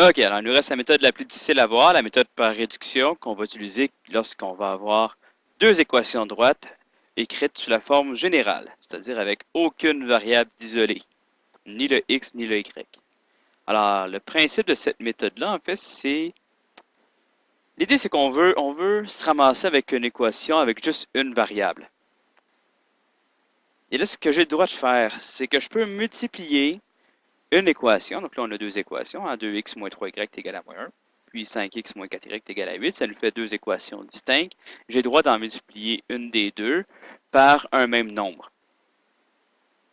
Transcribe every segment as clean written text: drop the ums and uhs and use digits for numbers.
OK, alors il nous reste la méthode la plus difficile à voir, la méthode par réduction qu'on va utiliser lorsqu'on va avoir deux équations droites écrites sous la forme générale, c'est-à-dire avec aucune variable isolée, ni le x ni le y. Alors, le principe de cette méthode-là, en fait, c'est... L'idée, c'est qu'on veut se ramasser avec une équation avec juste une variable. Et là, ce que j'ai le droit de faire, c'est que je peux multiplier une équation. Donc là, on a deux équations. 2x moins 3y est égal à moins 1. Puis 5x moins 4y est égal à 8. Ça nous fait deux équations distinctes. J'ai le droit d'en multiplier une des deux par un même nombre.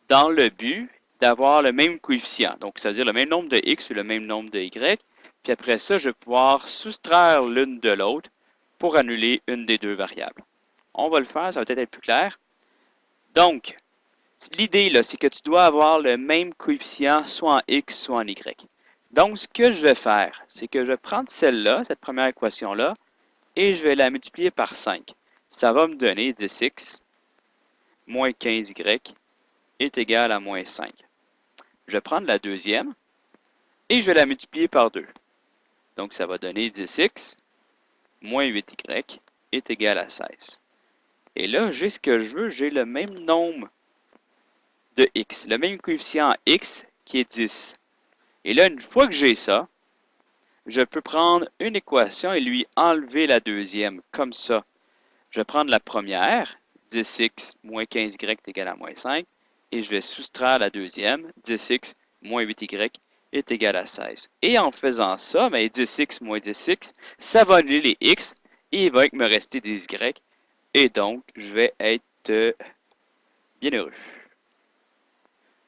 Dans le but d'avoir le même coefficient. Donc, c'est-à-dire le même nombre de x ou le même nombre de y. Puis après ça, je vais pouvoir soustraire l'une de l'autre pour annuler une des deux variables. On va le faire, ça va peut-être être plus clair. Donc, l'idée, là, c'est que tu dois avoir le même coefficient soit en x, soit en y. Donc, ce que je vais faire, c'est que je vais prendre celle-là, cette première équation-là, et je vais la multiplier par 5. Ça va me donner 10x moins 15y est égal à moins 5. Je vais prendre la deuxième, et je vais la multiplier par 2. Donc, ça va donner 10x moins 8y est égal à 16. Et là, j'ai ce que je veux, j'ai le même nombre de x, le même coefficient x qui est 10. Et là, une fois que j'ai ça, je peux prendre une équation et lui enlever la deuxième, comme ça. Je vais prendre la première, 10x moins 15y est égal à moins 5, et je vais soustraire la deuxième, 10x moins 8y est égal à 16. Et en faisant ça, 10x moins 10x, ça va annuler les x, et il va me rester des y, et donc je vais être bien heureux.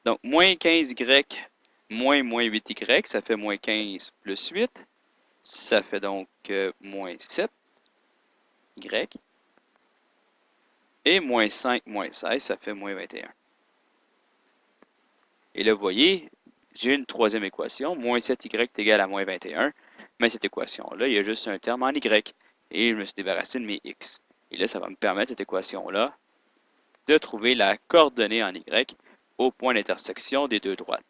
Donc, moins 15y moins 8y, ça fait moins 15 plus 8. Ça fait donc moins 7y. Et moins 5 moins 16, ça fait moins 21. Et là, vous voyez, j'ai une troisième équation. Moins 7y est égal à moins 21. Mais cette équation-là, il y a juste un terme en y. Et je me suis débarrassé de mes x. Et là, ça va me permettre, cette équation-là, de trouver la coordonnée en y au point d'intersection des deux droites.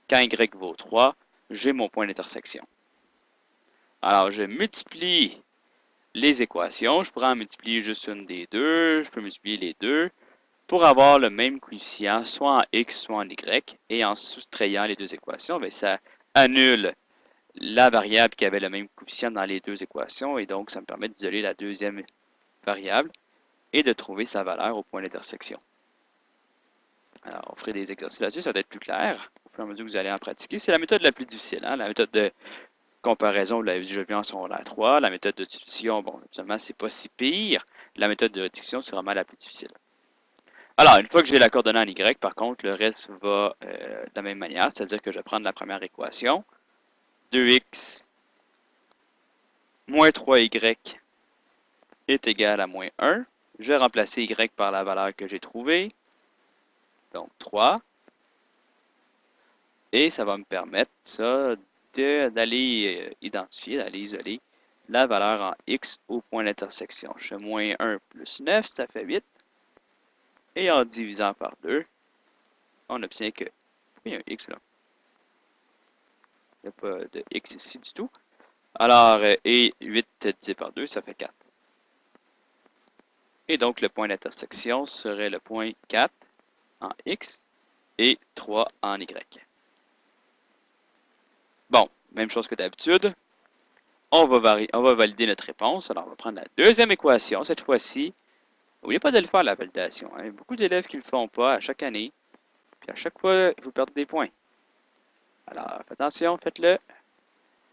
Quand y vaut 3, j'ai mon point d'intersection. Alors, je multiplie les équations. Je pourrais en multiplier juste une des deux. Je peux multiplier les deux pour avoir le même coefficient, soit en x, soit en y. Et en soustrayant les deux équations, bien, ça annule la variable qui avait le même coefficient dans les deux équations. Et donc, ça me permet d'isoler la deuxième variable et de trouver sa valeur au point d'intersection. Alors, on ferait des exercices là-dessus, ça va être plus clair au fur et à mesure que vous allez en pratiquer. C'est la méthode la plus difficile, hein? La méthode de comparaison, vous l'avez déjà vu en secondaire 3. La méthode de division, bon, absolument, c'est pas si pire. La méthode de réduction, c'est vraiment la plus difficile. Alors, une fois que j'ai la coordonnée en y, par contre, le reste va de la même manière, c'est-à-dire que je vais prendre la première équation, 2x moins 3y est égal à moins 1. Je vais remplacer y par la valeur que j'ai trouvée, donc 3. Et ça va me permettre, ça, d'aller identifier, d'aller isoler la valeur en x au point d'intersection. Je fais moins 1 plus 9, ça fait 8. Et en divisant par 2, on obtient que... Pourquoi il y a un x là? Il n'y a pas de x ici du tout. Alors, et 8 divisé par 2, ça fait 4. Et donc, le point d'intersection serait le point 4 en x et 3 en y. Bon, même chose que d'habitude. On va valider notre réponse. Alors, on va prendre la deuxième équation. Cette fois-ci, n'oubliez pas de le faire, la validation. Il y a beaucoup d'élèves qui ne le font pas à chaque année. Puis à chaque fois, vous perdez des points. Alors, faites attention, faites-le.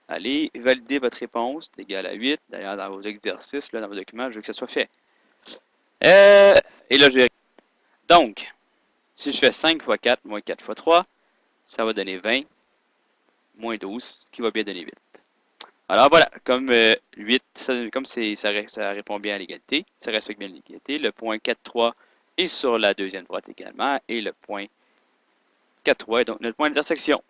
Allez valider votre réponse. C'est égal à 8. D'ailleurs, dans vos exercices, là, dans vos documents, je veux que ça soit fait. Et là, je vais... Donc, si je fais 5 fois 4 moins 4 fois 3, ça va donner 20 moins 12, ce qui va bien donner 8. Alors voilà, comme 8, comme ça répond bien à l'égalité, ça respecte bien l'égalité, le point 4,3 est sur la deuxième droite également, et le point 4,3 est donc notre point d'intersection.